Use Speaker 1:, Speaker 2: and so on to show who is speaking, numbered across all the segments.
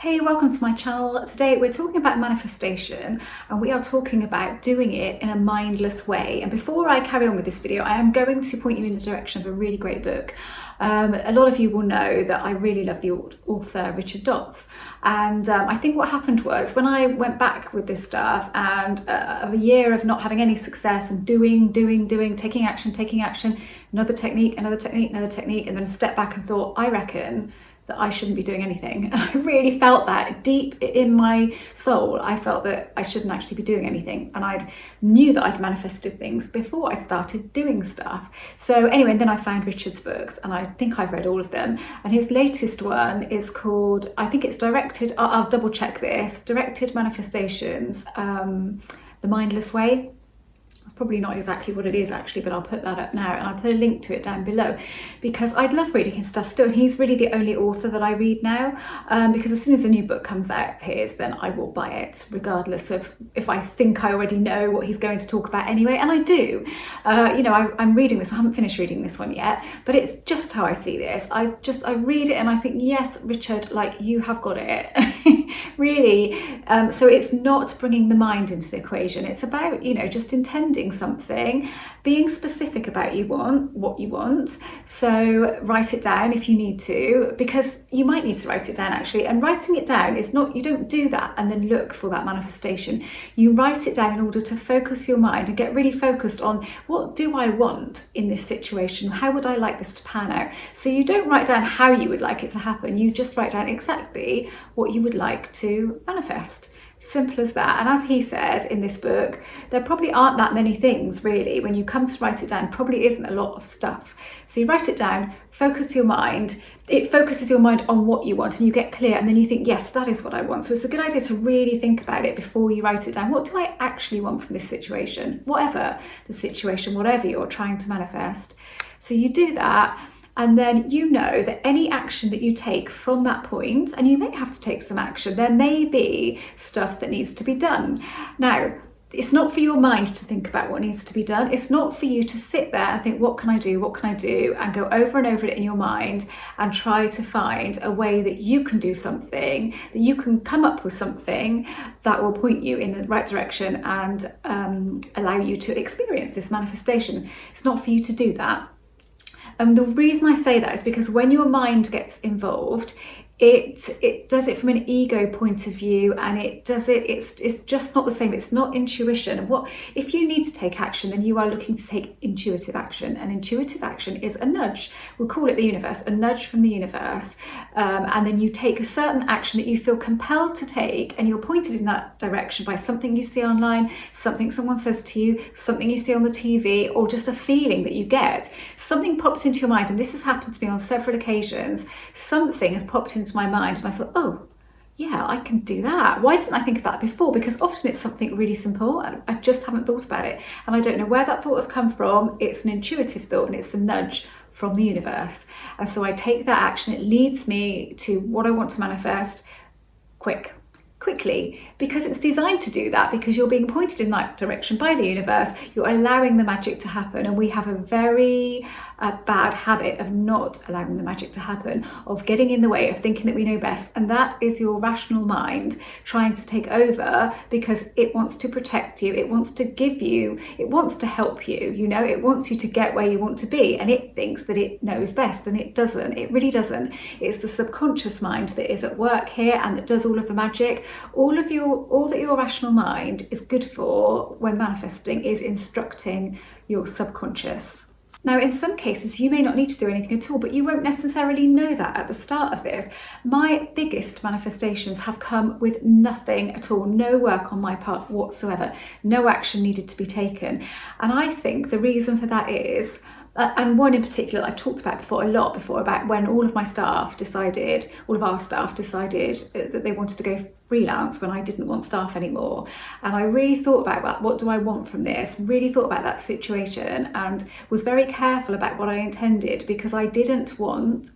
Speaker 1: Hey, welcome to my channel. Today we're talking about manifestation and we are talking about doing it in a mindless way. And before I carry on with this video, I am going to point you in the direction of a really great book. A lot of you will know that I really love the author Richard Dotts. And I think what happened was when I went back with this stuff and of a year of not having any success and doing, taking action, another technique, and then a step back and thought, I reckon that I shouldn't be doing anything. I really felt that deep in my soul. I felt that I shouldn't actually be doing anything, and I knew that I'd manifested things before I started doing stuff. So anyway, and then I found Richard's books, and I think I've read all of them, and his latest one is called, I think it's Directed, I'll double check this, Directed Manifestations, The Mindless Way. That's probably not exactly what it is actually, but I'll put that up now and I'll put a link to it down below because I'd love reading his stuff still. He's really the only author that I read now because as soon as a new book comes out of his, then I will buy it regardless of if I think I already know what he's going to talk about anyway, and I do. I'm reading this, I haven't finished reading this one yet, but it's just how I see this. I read it and I think, yes, Richard, like you have got it. Really. So it's not bringing the mind into the equation. It's about, just intending something, being specific about what you want. So write it down if you need to, because you might need to write it down actually. And writing it down is not, you don't do that and then look for that manifestation. You write it down in order to focus your mind and get really focused on what do I want in this situation? How would I like this to pan out? So you don't write down how you would like it to happen. You just write down exactly what you would like to manifest. Simple as that. And as he says in this book, there probably aren't that many things really. When you come to write it down, probably isn't a lot of stuff. So you write it down, focus your mind. It focuses your mind on what you want and you get clear, and then you think, yes, that is what I want. So it's a good idea to really think about it before you write it down. What do I actually want from this situation? Whatever the situation, whatever you're trying to manifest. So you do that. And then you know that any action that you take from that point, and you may have to take some action, there may be stuff that needs to be done. Now, it's not for your mind to think about what needs to be done. It's not for you to sit there and think, what can I do? What can I do? And go over and over it in your mind and try to find a way that you can do something, that you can come up with something that will point you in the right direction and allow you to experience this manifestation. It's not for you to do that. And the reason I say that is because when your mind gets involved, it does it from an ego point of view, and it's just not the same. It's not intuition. If you need to take action, then you are looking to take intuitive action, and intuitive action is a nudge. We'll call it the universe, a nudge from the universe, and then you take a certain action that you feel compelled to take, and you're pointed in that direction by something you see online, something someone says to you, something you see on the TV, or just a feeling that you get. Something pops into your mind, and this has happened to me on several occasions. Something has popped into my mind and I thought, oh yeah, I can do that. Why didn't I think about it before? Because often it's something really simple and I just haven't thought about it, and I don't know where that thought has come from. It's an intuitive thought and it's a nudge from the universe, and so I take that action. It leads me to what I want to manifest quickly, because it's designed to do that, because you're being pointed in that direction by the universe. You're allowing the magic to happen, and we have a very bad habit of not allowing the magic to happen, of getting in the way, of thinking that we know best, and that is your rational mind trying to take over because it wants to protect you, it wants to give you, it wants to help you, it wants you to get where you want to be, and it thinks that it knows best, and it doesn't. It really doesn't. It's the subconscious mind that is at work here and that does all of the magic. All that your rational mind is good for when manifesting is instructing your subconscious. Now, in some cases, you may not need to do anything at all, but you won't necessarily know that at the start of this. My biggest manifestations have come with nothing at all, no work on my part whatsoever, no action needed to be taken. And I think the reason for that is, and one in particular I've talked about a lot before, about when all of our staff decided that they wanted to go freelance when I didn't want staff anymore. And I really thought about what do I want from this, really thought about that situation and was very careful about what I intended, because I didn't want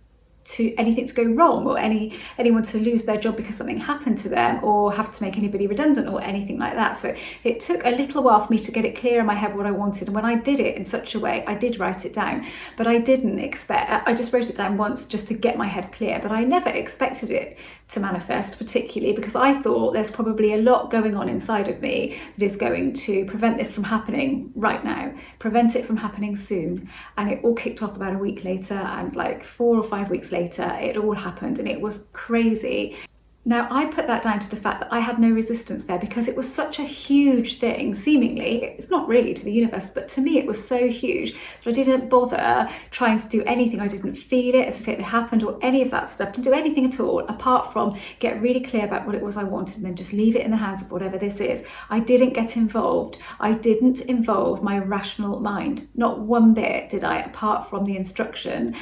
Speaker 1: anything to go wrong, or anyone to lose their job because something happened to them, or have to make anybody redundant or anything like that. So it took a little while for me to get it clear in my head what I wanted. And when I did it in such a way, I did write it down, but I didn't expect, I just wrote it down once just to get my head clear, but I never expected it to manifest, particularly because I thought there's probably a lot going on inside of me that is going to prevent this from happening right now, prevent it from happening soon. And it all kicked off about a week later, and like 4 or 5 weeks later, it all happened, and it was crazy. Now, I put that down to the fact that I had no resistance there, because it was such a huge thing, seemingly. It's not really to the universe, but to me it was so huge that I didn't bother trying to do anything. I didn't feel it as if it had happened or any of that stuff. Didn't do anything at all, apart from get really clear about what it was I wanted and then just leave it in the hands of whatever this is. I didn't get involved. I didn't involve my rational mind. Not one bit did I, apart from the instruction,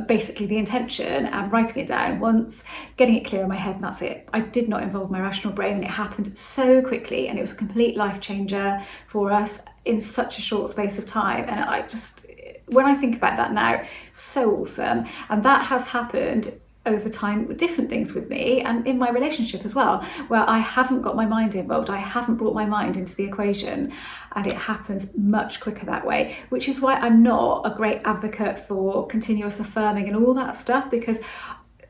Speaker 1: basically the intention, and writing it down once, getting it clear in my head, and that's it. I did not involve my rational brain, and it happened so quickly, and it was a complete life changer for us in such a short space of time. And I just, when I think about that now, so awesome. And that has happened over time with different things with me, and in my relationship as well, where I haven't got my mind involved. I haven't brought my mind into the equation, and it happens much quicker that way, which is why I'm not a great advocate for continuous affirming and all that stuff, because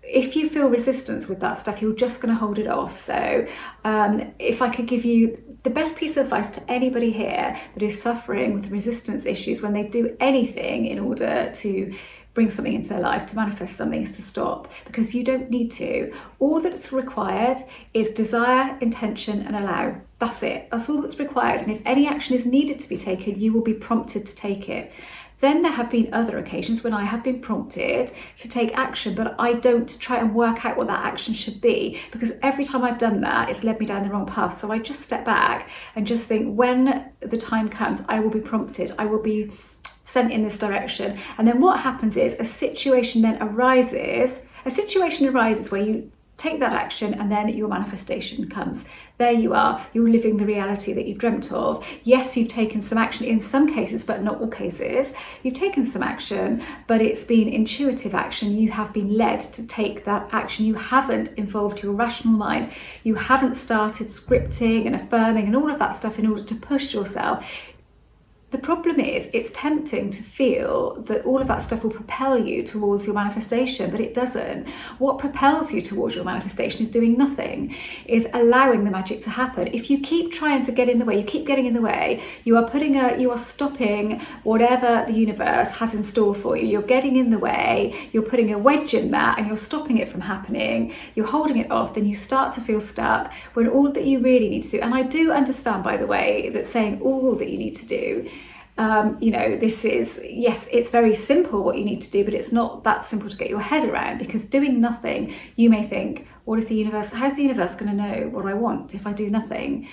Speaker 1: if you feel resistance with that stuff, you're just going to hold it off. So if I could give you the best piece of advice to anybody here that is suffering with resistance issues when they do anything in order to bring something into their life, to manifest something, is to stop, because you don't need to. All that's required is desire, intention, and allow. That's it. That's all that's required. And if any action is needed to be taken, you will be prompted to take it. Then there have been other occasions when I have been prompted to take action, but I don't try and work out what that action should be, because every time I've done that, it's led me down the wrong path. So I just step back and just think, when the time comes, I will be prompted, I will be sent in this direction. And then what happens is a situation arises where you take that action, and then your manifestation comes. There you are, you're living the reality that you've dreamt of. Yes, you've taken some action in some cases, but not all cases. You've taken some action, but it's been intuitive action. You have been led to take that action. You haven't involved your rational mind. You haven't started scripting and affirming and all of that stuff in order to push yourself. The problem is, it's tempting to feel that all of that stuff will propel you towards your manifestation, but it doesn't. What propels you towards your manifestation is doing nothing, is allowing the magic to happen. If you keep trying to get in the way, you keep getting in the way, you are stopping whatever the universe has in store for you. You're getting in the way, you're putting a wedge in that, and you're stopping it from happening. You're holding it off, then you start to feel stuck, when all that you really need to do, and I do understand, by the way, that saying all that you need to do, this is, yes, it's very simple what you need to do, but it's not that simple to get your head around, because doing nothing, you may think, how's the universe going to know what I want if I do nothing?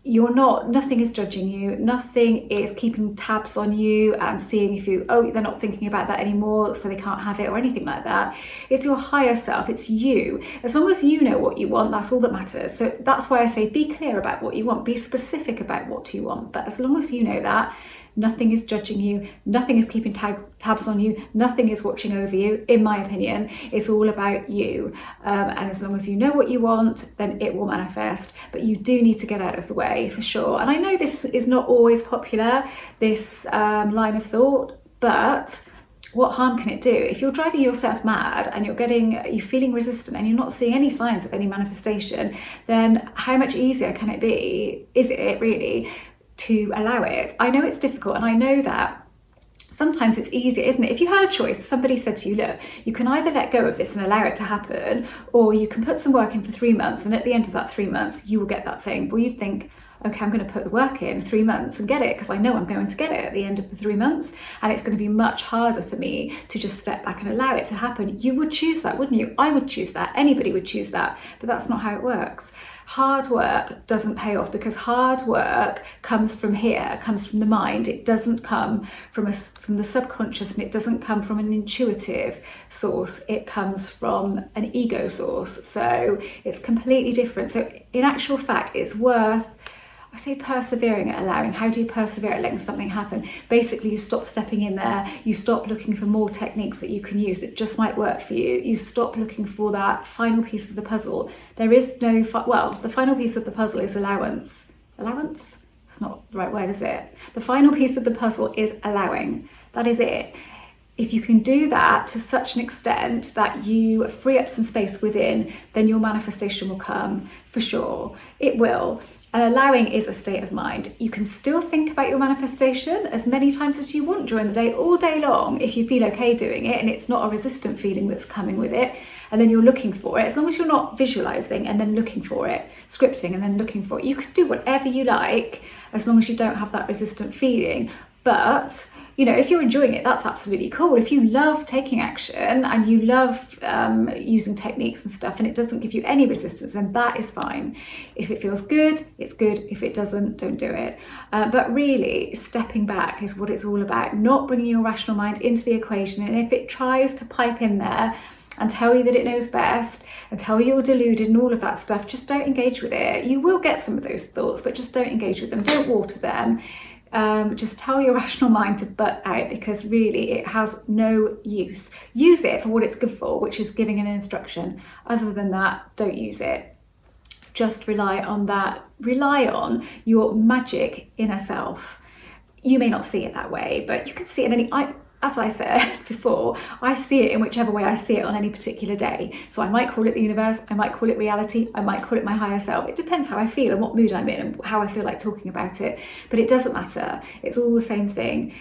Speaker 1: Nothing is judging you, nothing is keeping tabs on you and seeing if they're not thinking about that anymore, so they can't have it, or anything like that. It's your higher self, it's you. As long as you know what you want, that's all that matters. So that's why I say, be clear about what you want, be specific about what you want. But as long as you know that, nothing is judging you, nothing is keeping tabs on you, nothing is watching over you, in my opinion. It's all about you. And as long as you know what you want, then it will manifest. But you do need to get out of the way, for sure. And I know this is not always popular, this line of thought, but what harm can it do? If you're driving yourself mad and you're feeling resistant and you're not seeing any signs of any manifestation, then how much easier can it be? Is it really, to allow it? I know it's difficult, and I know that sometimes it's easier, isn't it? If you had a choice, somebody said to you, look, you can either let go of this and allow it to happen, or you can put some work in for 3 months, and at the end of that 3 months, you will get that thing. Well, you'd think, okay, I'm going to put the work in 3 months and get it, because I know I'm going to get it at the end of the 3 months, and it's going to be much harder for me to just step back and allow it to happen. You would choose that, wouldn't you? I would choose that. Anybody would choose that, but that's not how it works. Hard work doesn't pay off, because hard work comes from here, comes from the mind. It doesn't come from the subconscious, and it doesn't come from an intuitive source. It comes from an ego source. So it's completely different. So in actual fact, it's worth, I say persevering at allowing. How do you persevere at letting something happen? Basically, you stop stepping in there. You stop looking for more techniques that you can use that just might work for you. You stop looking for that final piece of the puzzle. There is no, well, the final piece of the puzzle is allowance. Allowance? It's not the right word, is it? The final piece of the puzzle is allowing. That is it. If you can do that to such an extent that you free up some space within, then your manifestation will come, for sure. It will. And allowing is a state of mind. You can still think about your manifestation as many times as you want during the day, all day long, if you feel okay doing it and it's not a resistant feeling that's coming with it, and then you're looking for it. As long as you're not visualizing and then looking for it, scripting and then looking for it, you can do whatever you like as long as you don't have that resistant feeling. But you know, if you're enjoying it, that's absolutely cool. If you love taking action and you love using techniques and stuff and it doesn't give you any resistance, then that is fine. If it feels good, it's good. If it doesn't, don't do it. But really, stepping back is what it's all about, not bringing your rational mind into the equation. And if it tries to pipe in there and tell you that it knows best and tell you you're deluded and all of that stuff, just don't engage with it. You will get some of those thoughts, but just don't engage with them. Don't water them. Just tell your rational mind to butt out, because really it has no use. Use it for what it's good for, which is giving an instruction. Other than that, don't use it. Just rely on that. Rely on your magic inner self. You may not see it that way, but you can see it in any... As I said before, I see it in whichever way I see it on any particular day. So I might call it the universe, I might call it reality, I might call it my higher self. It depends how I feel and what mood I'm in and how I feel like talking about it. But it doesn't matter. It's all the same thing.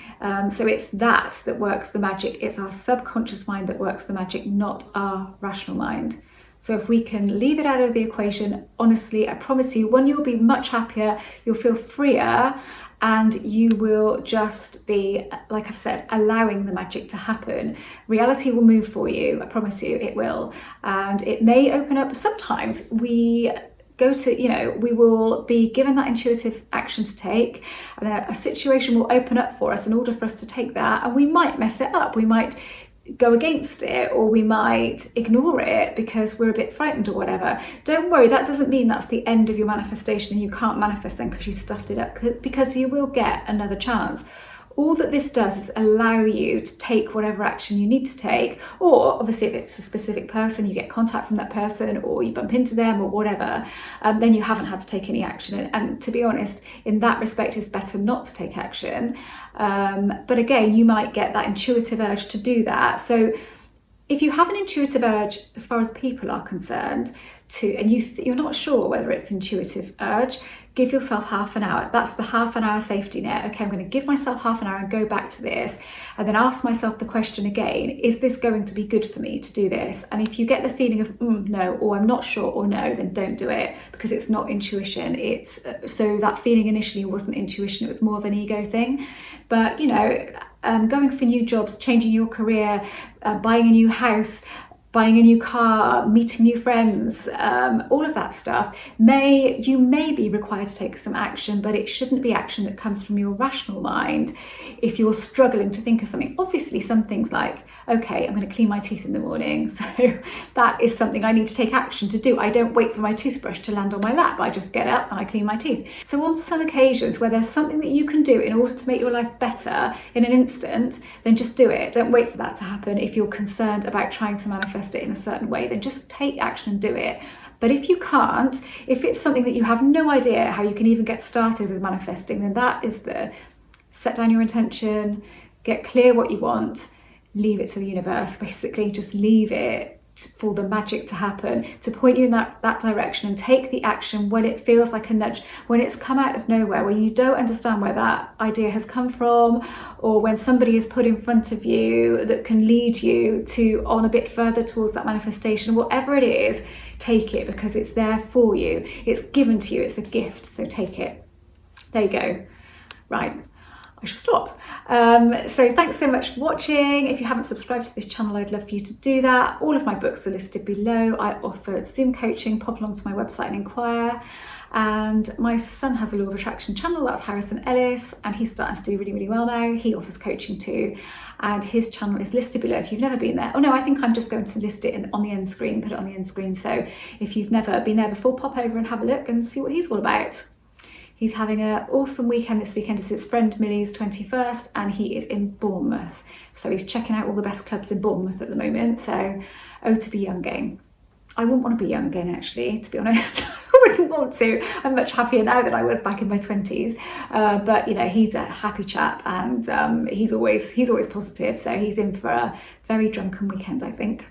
Speaker 1: So it's that works the magic. It's our subconscious mind that works the magic, not our rational mind. So if we can leave it out of the equation, honestly, I promise you, one, you'll be much happier, you'll feel freer, and you will just be, like I've said, allowing the magic to happen. Reality will move for you, I promise you it will. And it may open up, sometimes we go to, we will be given that intuitive action to take, and a situation will open up for us in order for us to take that, and we might mess it up. We might go against it, or we might ignore it because we're a bit frightened or whatever. Don't worry, that doesn't mean that's the end of your manifestation and you can't manifest then because you've stuffed it up, because you will get another chance. All that this does is allow you to take whatever action you need to take, or obviously if it's a specific person, you get contact from that person or you bump into them or whatever, then you haven't had to take any action. And to be honest, in that respect, it's better not to take action. But again, you might get that intuitive urge to do that. So if you have an intuitive urge, as far as people are concerned, and you're not sure whether it's intuitive urge, give yourself half an hour. That's the half an hour safety net. Okay, I'm going to give myself half an hour and go back to this, and then ask myself the question again, is this going to be good for me to do this? And if you get the feeling of no, or I'm not sure, or no, then don't do it, because it's not intuition. It's so that feeling initially wasn't intuition, it was more of an ego thing. But going for new jobs, changing your career, buying a new house, buying a new car, meeting new friends, all of that stuff, you may be required to take some action, but it shouldn't be action that comes from your rational mind if you're struggling to think of something. Obviously, some things like, okay, I'm going to clean my teeth in the morning, so that is something I need to take action to do. I don't wait for my toothbrush to land on my lap, I just get up and I clean my teeth. So on some occasions where there's something that you can do in order to make your life better in an instant, then just do it. Don't wait for that to happen. If you're concerned about trying to manifest it in a certain way, then just take action and do it. But if you can't, if it's something that you have no idea how you can even get started with manifesting, then that is set down your intention, get clear what you want, leave it to the universe, basically. Just leave it for the magic to happen, to point you in that direction, and take the action when it feels like a nudge, when it's come out of nowhere, when you don't understand where that idea has come from, or when somebody is put in front of you that can lead you on a bit further towards that manifestation. Whatever it is, take it, because it's there for you. It's given to you. It's a gift. So take it. There you go. Right. I shall stop. So thanks so much for watching. If you haven't subscribed to this channel, I'd love for you to do that. All of my books are listed below. I offer Zoom coaching. Pop along to my website and inquire. And my son has a Law of Attraction channel. That's Harrison Ellis, and he's starting to do really, really well now. He offers coaching too, and his channel is listed below if you've never been there. Oh no, I think I'm just going to list it on the end screen, put it on the end screen. So if you've never been there before, pop over and have a look and see what he's all about. He's having an awesome weekend this weekend. It's his friend Millie's 21st and he is in Bournemouth. So he's checking out all the best clubs in Bournemouth at the moment. So, oh, to be young again. I wouldn't want to be young again, actually, to be honest. I wouldn't want to. I'm much happier now than I was back in my 20s. But, you know, he's a happy chap and he's always positive. So he's in for a very drunken weekend, I think.